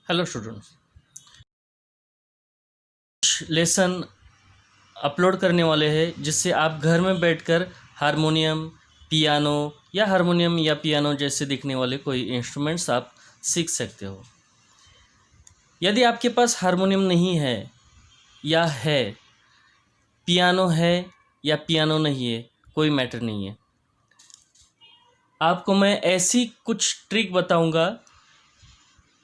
Hello students, lesson upload करने वाले हैं जिससे आप घर में बैठकर हारमोनियम, पियानो जैसे दिखने वाले कोई इंस्ट्रूमेंट्स आप सीख सकते हो। यदि आपके पास हारमोनियम नहीं है या है, पियानो है या पियानो नहीं है, कोई मैटर नहीं है। आपको मैं ऐसी कुछ ट्रिक बताऊंगा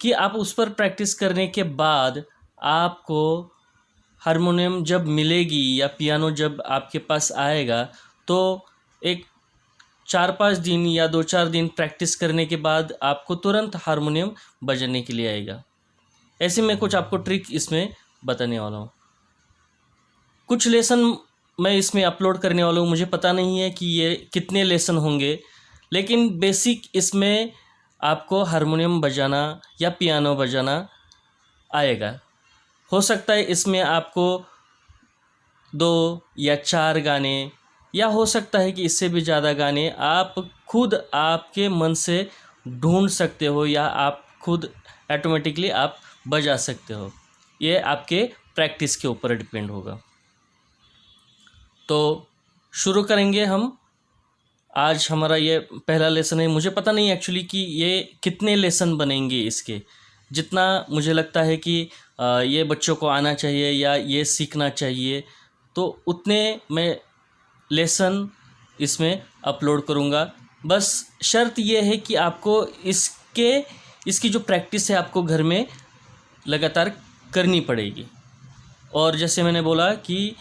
कि आप उस पर प्रैक्टिस करने के बाद आपको हारमोनियम जब मिलेगी या पियानो जब आपके पास आएगा तो एक 4-5 दिन या 2-4 दिन प्रैक्टिस करने के बाद आपको तुरंत हारमोनियम बजाने के लिए आएगा। ऐसे मैं कुछ आपको ट्रिक इसमें बताने वाला हूँ। कुछ लेसन मैं इसमें अपलोड करने वाला हूँ। मुझे पता नहीं है कि ये कितने लेसन होंगे, लेकिन बेसिक इसमें आपको हारमोनियम बजाना या पियानो बजाना आएगा। हो सकता है इसमें आपको 2 या 4 गाने, या हो सकता है कि इससे भी ज़्यादा गाने आप खुद आपके मन से ढूंढ सकते हो या आप खुद ऑटोमेटिकली आप बजा सकते हो। ये आपके प्रैक्टिस के ऊपर डिपेंड होगा। तो शुरू करेंगे हम। आज हमारा ये पहला लेसन है। मुझे पता नहीं एक्चुअली कि ये कितने लेसन बनेंगे इसके। जितना मुझे लगता है कि ये बच्चों को आना चाहिए या ये सीखना चाहिए, तो उतने मैं लेसन इसमें अपलोड करूँगा। बस शर्त ये है कि आपको इसकी जो प्रैक्टिस है आपको घर में लगातार करनी पड़ेगी। और जैसे मैंने बोला कि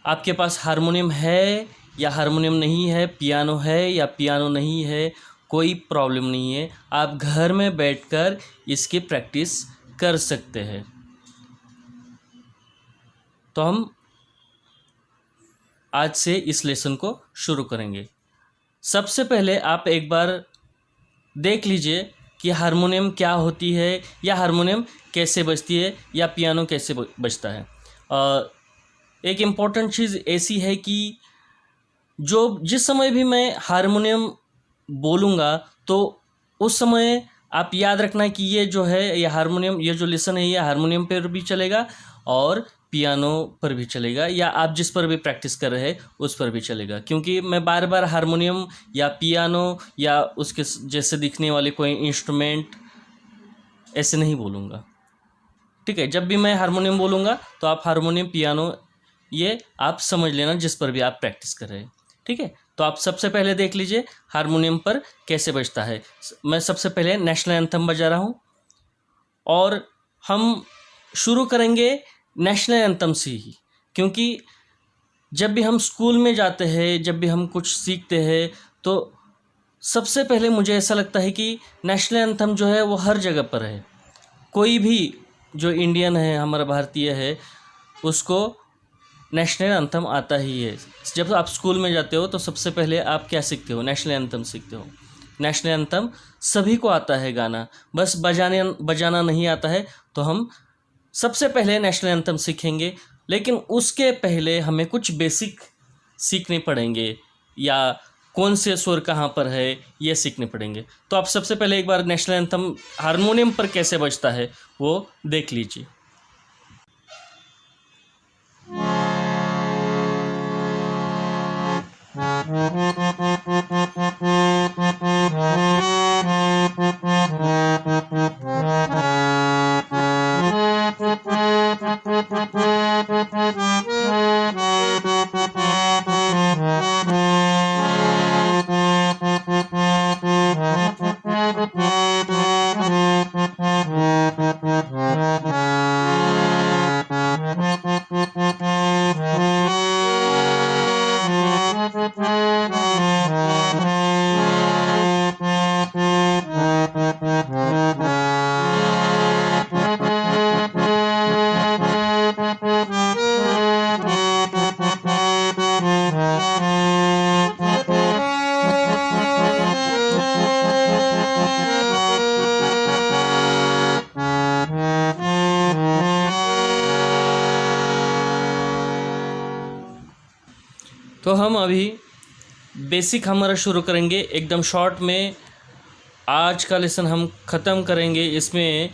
आपके पास हारमोनियम है या हारमोनियम नहीं है, पियानो है या पियानो नहीं है, कोई प्रॉब्लम नहीं है। आप घर में बैठकर इसकी प्रैक्टिस कर सकते हैं। तो हम आज से इस लेसन को शुरू करेंगे। सबसे पहले आप एक बार देख लीजिए कि हारमोनियम क्या होती है या हारमोनियम कैसे बजती है या पियानो कैसे बजता है। एक इम्पॉर्टेंट चीज़ ऐसी है कि जिस समय भी मैं हारमोनियम बोलूँगा तो उस समय आप याद रखना कि ये जो है ये हारमोनियम, ये जो लेसन है ये हारमोनियम पर भी चलेगा और पियानो पर भी चलेगा, या आप जिस पर भी प्रैक्टिस कर रहे हैं उस पर भी चलेगा। क्योंकि मैं बार बार हारमोनियम या पियानो या उसके जैसे दिखने वाले कोई इंस्ट्रूमेंट ऐसे नहीं बोलूँगा। ठीक है, जब भी मैं हारमोनियम बोलूँगा तो आप हारमोनियम, पियानो ये आप समझ लेना जिस पर भी आप प्रैक्टिस कर रहे हैं। ठीक है, तो आप सबसे पहले देख लीजिए हारमोनियम पर कैसे बजता है। मैं सबसे पहले नेशनल एंथम बजा रहा हूँ और हम शुरू करेंगे नेशनल एंथम से ही। क्योंकि जब भी हम स्कूल में जाते हैं, जब भी हम कुछ सीखते हैं, तो सबसे पहले मुझे ऐसा लगता है कि नेशनल एंथम जो है वो हर जगह पर है। कोई भी जो इंडियन है, हमारा भारतीय है, उसको नेशनल एंथम आता ही है। जब आप स्कूल में जाते हो तो सबसे पहले आप क्या सीखते हो? नेशनल एंथम सीखते हो। नेशनल एंथम सभी को आता है गाना, बस बजाना नहीं आता है। तो हम सबसे पहले नेशनल एंथम सीखेंगे, लेकिन उसके पहले हमें कुछ बेसिक सीखने पड़ेंगे या कौन से सुर कहाँ पर है ये सीखने पड़ेंगे। तो आप सबसे पहले एक बार नेशनल एंथम हारमोनियम पर कैसे बजता है वो देख लीजिए। तो हम अभी बेसिक हमारा शुरू करेंगे एकदम शॉर्ट में। आज का लेसन हम ख़त्म करेंगे इसमें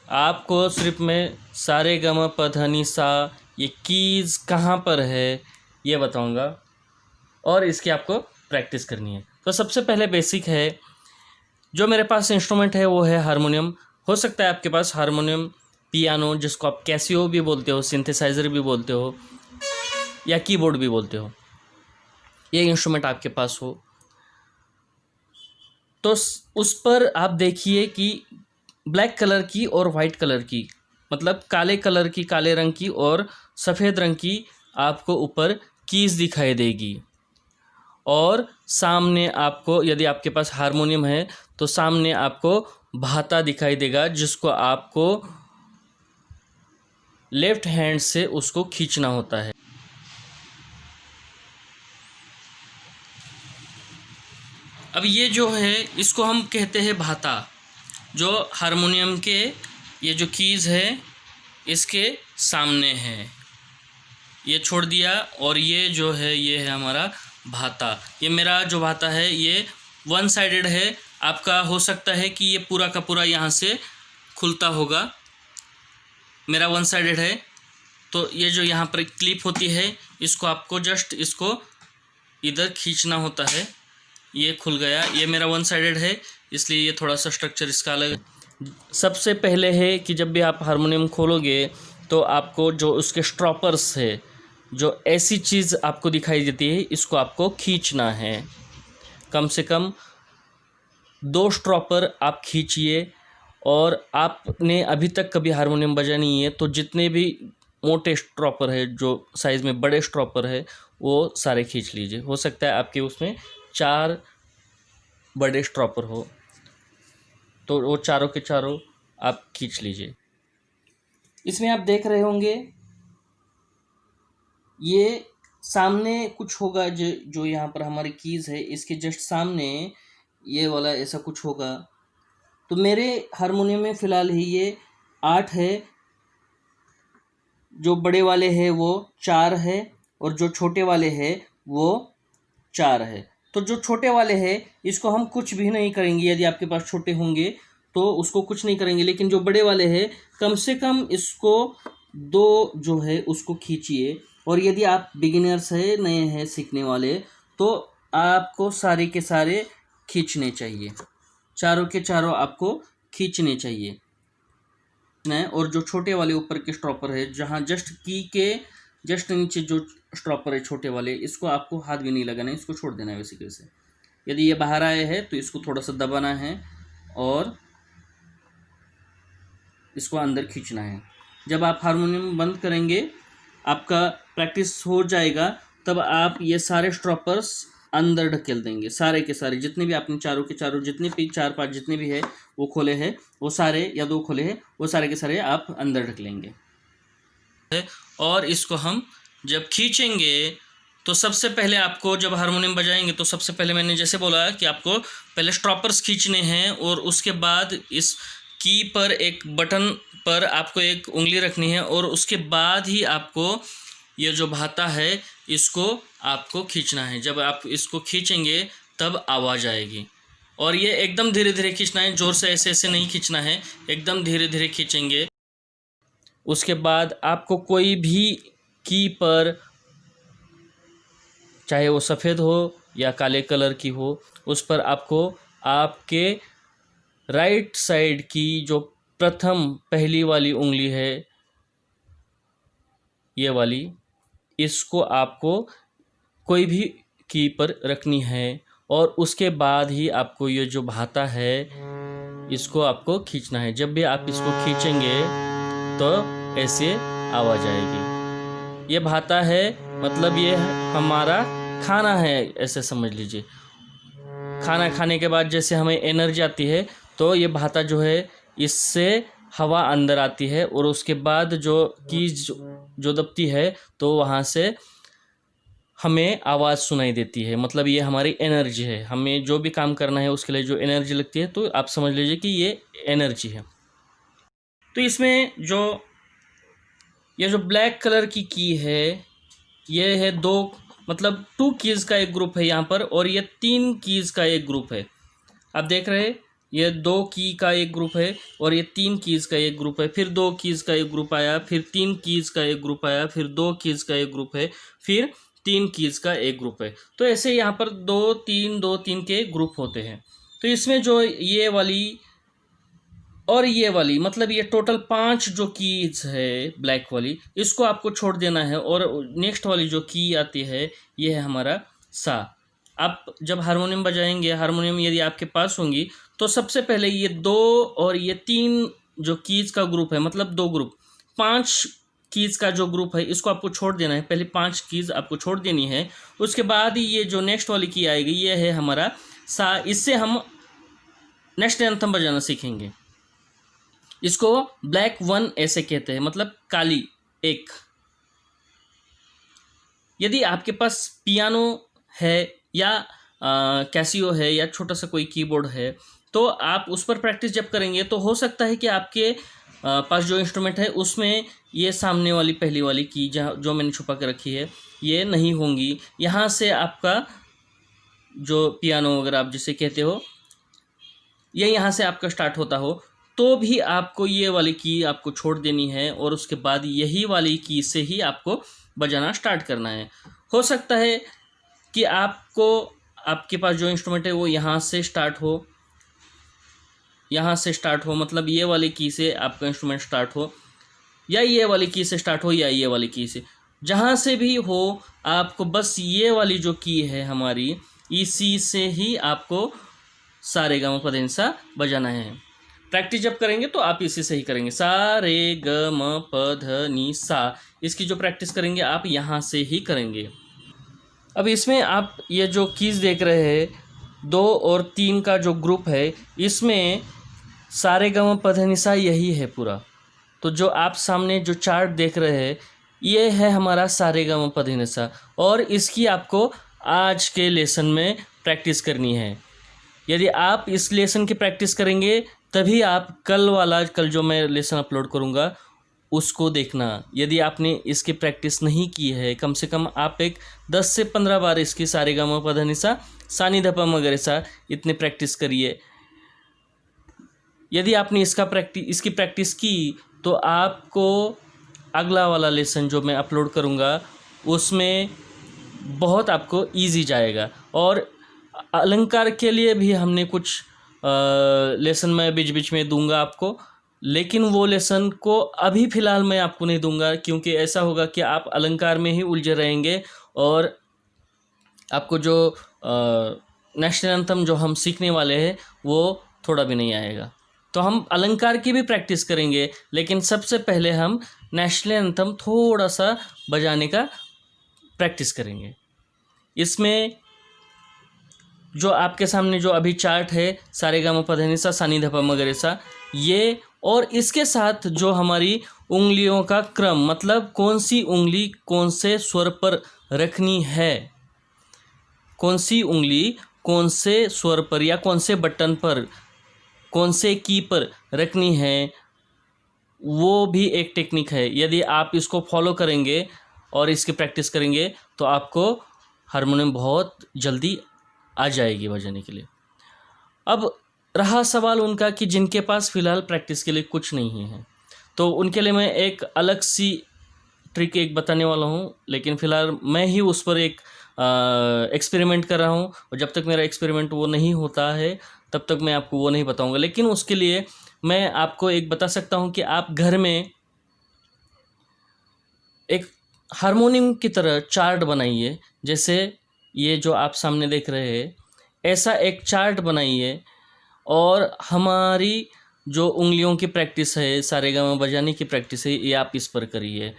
आपको सिर्फ मैं सारे गम प ध नि सा ये कीज़ कहाँ पर है ये बताऊंगा और इसकी आपको प्रैक्टिस करनी है। तो सबसे पहले बेसिक है, जो मेरे पास इंस्ट्रूमेंट है वो है हारमोनियम। हो सकता है आपके पास हारमोनियम, पियानो जिसको आप कैसियो भी बोलते हो, सिंथेसाइज़र भी बोलते हो या कीबोर्ड भी बोलते हो, ये इंस्ट्रूमेंट आपके पास हो तो उस पर आप देखिए कि ब्लैक कलर की और वाइट कलर की, मतलब काले कलर की, काले रंग की और सफ़ेद रंग की आपको ऊपर कीज़ दिखाई देगी। और सामने आपको, यदि आपके पास हारमोनियम है तो सामने आपको भाता दिखाई देगा, जिसको आपको लेफ्ट हैंड से उसको खींचना होता है। अब ये जो है इसको हम कहते हैं भाता, जो हारमोनियम के ये जो कीज़ है इसके सामने है। ये छोड़ दिया और ये जो है ये है हमारा भाता। ये मेरा जो भाता है ये वन साइडेड है। आपका हो सकता है कि ये पूरा का पूरा यहाँ से खुलता होगा, मेरा वन साइडेड है। तो ये जो यहाँ पर क्लिप होती है इसको आपको जस्ट इसको इधर खींचना होता है, ये खुल गया। ये मेरा वन साइडेड है इसलिए ये थोड़ा सा स्ट्रक्चर इसका अलग है। सबसे पहले है कि जब भी आप हारमोनियम खोलोगे तो आपको जो उसके स्ट्रॉपर्स है, जो ऐसी चीज़ आपको दिखाई देती है, इसको आपको खींचना है। कम से कम 2 स्ट्रॉपर आप खींचिए। और आपने अभी तक कभी हारमोनियम बजा नहीं है तो जितने भी मोटे स्ट्रॉपर है, जो साइज़ में बड़े स्ट्रॉपर है, वो सारे खींच लीजिए। हो सकता है आपके उसमें 4 बड़े स्ट्रॉपर हो तो वो चारों के चारों आप खींच लीजिए। इसमें आप देख रहे होंगे ये सामने कुछ होगा, जो यहाँ पर हमारी कीज़ है इसके जस्ट सामने ये वाला ऐसा कुछ होगा। तो मेरे हारमोनियम में फ़िलहाल ही ये 8 है, जो बड़े वाले हैं वो 4 है और जो छोटे वाले हैं वो 4 है। तो जो छोटे वाले हैं इसको हम कुछ भी नहीं करेंगे, यदि आपके पास छोटे होंगे तो उसको कुछ नहीं करेंगे। लेकिन जो बड़े वाले हैं कम से कम इसको 2 जो है उसको खींचिए। और यदि आप बिगिनर्स हैं, नए हैं सीखने वाले, तो आपको सारे के सारे खींचने चाहिए, चारों के चारों आपको खींचने चाहिए। और जो छोटे वाले ऊपर के स्ट्रॉपर है, जहाँ जस्ट की के जस्ट नीचे जो स्ट्रॉपर है छोटे वाले, इसको आपको हाथ भी नहीं लगाना है, इसको छोड़ देना है बेसिकली से। यदि ये बाहर आए हैं तो इसको थोड़ा सा दबाना है और इसको अंदर खींचना है। जब आप हारमोनियम बंद करेंगे, आपका प्रैक्टिस हो जाएगा, तब आप ये सारे स्ट्रॉपर्स अंदर ढकेल देंगे, सारे के सारे जितने भी आपने चारों के चारों जितने भी 4-5 जितने भी है वो खोले हैं, वो सारे या 2 खोले हैं, वो सारे के सारे आप अंदर ढकेलेंगे। और इसको हम जब खींचेंगे तो सबसे पहले आपको, जब हारमोनियम बजाएंगे तो सबसे पहले मैंने जैसे बोला कि आपको पहले स्ट्रॉपर्स खींचने हैं और उसके बाद इस की पर एक बटन पर आपको एक उंगली रखनी है और उसके बाद ही आपको ये जो भाता है इसको आपको खींचना है। जब आप इसको खींचेंगे तब आवाज़ आएगी। और ये एकदम धीरे धीरे खींचना है, ज़ोर से ऐसे ऐसे नहीं खींचना है, एकदम धीरे धीरे खींचेंगे। उसके बाद आपको कोई भी की पर, चाहे वो सफ़ेद हो या काले कलर की हो, उस पर आपको आपके राइट साइड की जो प्रथम पहली वाली उंगली है, ये वाली, इसको आपको कोई भी की पर रखनी है और उसके बाद ही आपको ये जो भाता है इसको आपको खींचना है। जब भी आप इसको खींचेंगे तो ऐसे आवाज़ आएगी। ये भाता है, मतलब ये हमारा खाना है, ऐसे समझ लीजिए। खाना खाने के बाद जैसे हमें एनर्जी आती है तो ये भाता जो है इससे हवा अंदर आती है और उसके बाद जो कीज जो दबती है तो वहाँ से हमें आवाज़ सुनाई देती है। मतलब ये हमारी एनर्जी है, हमें जो भी काम करना है उसके लिए जो एनर्जी लगती है, तो आप समझ लीजिए कि ये एनर्जी है। तो इसमें जो ये जो ब्लैक कलर की है, ये है 2, मतलब 2 कीज़ का एक ग्रुप है यहाँ पर और ये 3 कीज़ का एक ग्रुप है। आप देख रहे हैं ये 2 की का एक ग्रुप है और ये 3 कीज़ का एक ग्रुप है, फिर 2 कीज़ का एक ग्रुप आया, फिर 3 कीज़ का एक ग्रुप आया, फिर 2 कीज़ का एक ग्रुप है, फिर 3 कीज़ का एक ग्रुप है। तो ऐसे यहाँ पर 2 3 के ग्रुप होते हैं। तो इसमें जो ये वाली और ये वाली, मतलब ये टोटल 5 जो कीज है ब्लैक वाली, इसको आपको छोड़ देना है और नेक्स्ट वाली जो की आती है ये है हमारा सा। आप जब हारमोनियम बजाएंगे, हारमोनियम यदि आपके पास होंगी, तो सबसे पहले ये 2 और ये 3 जो कीज का ग्रुप है, मतलब 2 ग्रुप, 5 कीज का जो ग्रुप है इसको आपको छोड़ देना है। पहले 5 कीज आपको छोड़ देनी है, उसके बाद ही ये जो नेक्स्ट वाली की आएगी ये है हमारा सा। इससे हम नेक्स्ट एंथम बजाना सीखेंगे। इसको ब्लैक 1 ऐसे कहते हैं, मतलब काली एक। यदि आपके पास पियानो है या कैसियो है या छोटा सा कोई कीबोर्ड है, तो आप उस पर प्रैक्टिस जब करेंगे तो हो सकता है कि आपके पास जो इंस्ट्रूमेंट है उसमें ये सामने वाली पहली वाली की जहाँ जो मैंने छुपा के रखी है ये नहीं होंगी। यहाँ से आपका जो पियानो अगर आप जिसे कहते हो ये यहाँ से आपका स्टार्ट होता हो, तो भी आपको ये वाली की आपको छोड़ देनी है और उसके बाद यही वाली की से ही आपको बजाना स्टार्ट करना है। हो सकता है कि आपको आपके पास जो इंस्ट्रूमेंट है वो यहाँ से स्टार्ट हो, मतलब ये वाली की से आपका इंस्ट्रूमेंट स्टार्ट हो, या ये वाली की से स्टार्ट हो, या ये वाली की से, जहाँ से भी हो आपको बस ये वाली जो की है हमारी, इसी से ही आपको सा रे ग म प ध नि सा बजाना है। प्रैक्टिस जब करेंगे तो आप इसी से ही करेंगे, सा रे ग म प ध नि सा। इसकी जो प्रैक्टिस करेंगे आप यहाँ से ही करेंगे। अब इसमें आप ये जो कीज़ देख रहे हैं 2 और 3 का जो ग्रुप है, इसमें सा रे ग म प ध नि सा यही है पूरा। तो जो आप सामने जो चार्ट देख रहे हैं ये है हमारा सा रे ग म प ध नि सा, और इसकी आपको आज के लेसन में प्रैक्टिस करनी है। यदि आप इस लेसन की प्रैक्टिस करेंगे तभी आप कल जो मैं लेसन अपलोड करूँगा उसको देखना। यदि आपने इसकी प्रैक्टिस नहीं की है, कम से कम आप एक 10 से 15 बार इसकी सा रे ग म प ध नि सा, सा नि ध प म ग रे सा इतने प्रैक्टिस करिए। यदि आपने इसकी प्रैक्टिस की तो आपको अगला वाला लेसन जो मैं अपलोड करूँगा उसमें बहुत आपको ईजी जाएगा। और अलंकार के लिए भी हमने कुछ लेसन मैं बीच बीच में दूंगा आपको, लेकिन वो लेसन को अभी फ़िलहाल मैं आपको नहीं दूंगा, क्योंकि ऐसा होगा कि आप अलंकार में ही उलझे रहेंगे और आपको जो नेशनल एंथम जो हम सीखने वाले हैं वो थोड़ा भी नहीं आएगा। तो हम अलंकार की भी प्रैक्टिस करेंगे, लेकिन सबसे पहले हम नेशनल एंथम थोड़ा सा बजाने का प्रैक्टिस करेंगे। इसमें जो आपके सामने जो अभी चार्ट है सा रे ग म प ध नि सा, सा नि ध प म ग रे सा, ये और इसके साथ जो हमारी उंगलियों का क्रम, मतलब कौन सी उंगली कौन से स्वर पर रखनी है, कौन सी उंगली कौन से स्वर पर या कौन से बटन पर, कौन से की पर रखनी है, वो भी एक टेक्निक है। यदि आप इसको फॉलो करेंगे और इसकी प्रैक्टिस करेंगे तो आपको हारमोनियम बहुत जल्दी आ जाएगी बजाने के लिए। अब रहा सवाल उनका कि जिनके पास फ़िलहाल प्रैक्टिस के लिए कुछ नहीं है, तो उनके लिए मैं एक अलग सी ट्रिक एक बताने वाला हूँ, लेकिन फ़िलहाल मैं ही उस पर एक एक्सपेरिमेंट कर रहा हूँ, और जब तक मेरा एक्सपेरिमेंट वो नहीं होता है तब तक मैं आपको वो नहीं बताऊँगा। लेकिन उसके लिए मैं आपको एक बता सकता हूँ कि आप घर में एक हारमोनियम की तरह चार्ट बनाइए। जैसे ये जो आप सामने देख रहे हैं, ऐसा एक चार्ट बनाइए, और हमारी जो उंगलियों की प्रैक्टिस है, सा रे ग म बजाने की प्रैक्टिस है, ये आप इस पर करिए।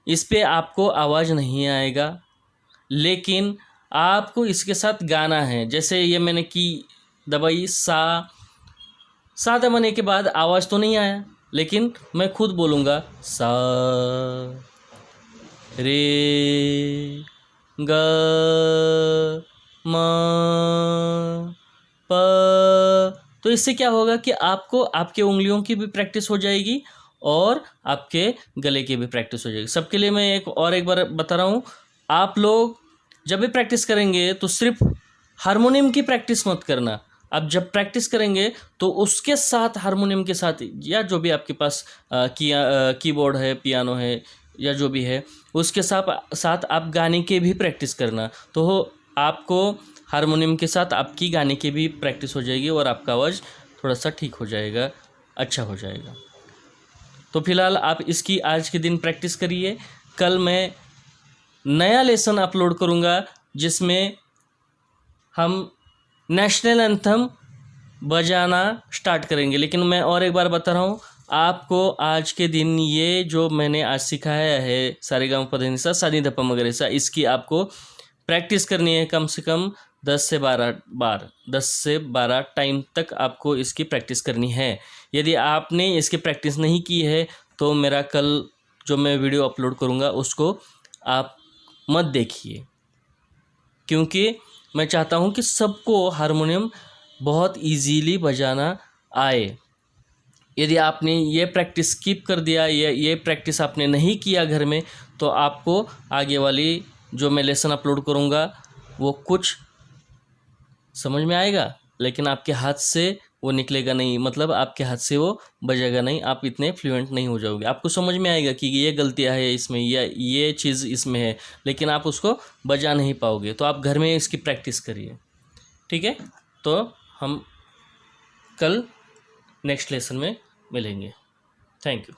इस पे आपको आवाज़ नहीं आएगा, लेकिन आपको इसके साथ गाना है। जैसे ये मैंने की दबाई सा दबाने के बाद आवाज़ तो नहीं आया, लेकिन मैं खुद बोलूँगा सा रे ग म प। तो इससे क्या होगा कि आपको आपके उंगलियों की भी प्रैक्टिस हो जाएगी और आपके गले की भी प्रैक्टिस हो जाएगी। सबके लिए मैं एक बार बता रहा हूँ, आप लोग जब भी प्रैक्टिस करेंगे तो सिर्फ हारमोनियम की प्रैक्टिस मत करना, आप जब प्रैक्टिस करेंगे तो उसके साथ हारमोनियम के साथ या जो भी आपके पास कीबोर्ड है, पियानो है या जो भी है, उसके साथ आप गाने के भी प्रैक्टिस करना। तो आपको हारमोनियम के साथ आपकी गाने की भी प्रैक्टिस हो जाएगी और आपका आवाज़ थोड़ा सा ठीक हो जाएगा, अच्छा हो जाएगा। तो फिलहाल आप इसकी आज के दिन प्रैक्टिस करिए। कल मैं नया लेसन अपलोड करूँगा जिसमें हम नेशनल एंथम बजाना स्टार्ट करेंगे। लेकिन मैं और एक बार बता रहा हूँ, आपको आज के दिन ये जो मैंने आज सिखाया है सारेगामापधनिसा सा नी ध प म ग रे सा, इसकी आपको प्रैक्टिस करनी है कम से कम 10 से 12 बार, 10 से 12 टाइम तक आपको इसकी प्रैक्टिस करनी है। यदि आपने इसकी प्रैक्टिस नहीं की है तो मेरा कल जो मैं वीडियो अपलोड करूँगा उसको आप मत देखिए, क्योंकि मैं चाहता हूँ कि सबको हारमोनियम बहुत इजीली बजाना आए। यदि आपने ये प्रैक्टिस स्किप कर दिया, ये प्रैक्टिस आपने नहीं किया घर में, तो आपको आगे वाली जो मैं लेसन अपलोड करूँगा वो कुछ समझ में आएगा लेकिन आपके हाथ से वो निकलेगा नहीं, मतलब आपके हाथ से वो बजेगा नहीं, आप इतने फ्लुएंट नहीं हो जाओगे। आपको समझ में आएगा कि ये गलतियाँ है इसमें या ये चीज़ इसमें है, लेकिन आप उसको बजा नहीं पाओगे। तो आप घर में इसकी प्रैक्टिस करिए, ठीक है। तो हम कल नेक्स्ट लेसन में मिलेंगे। Thank you.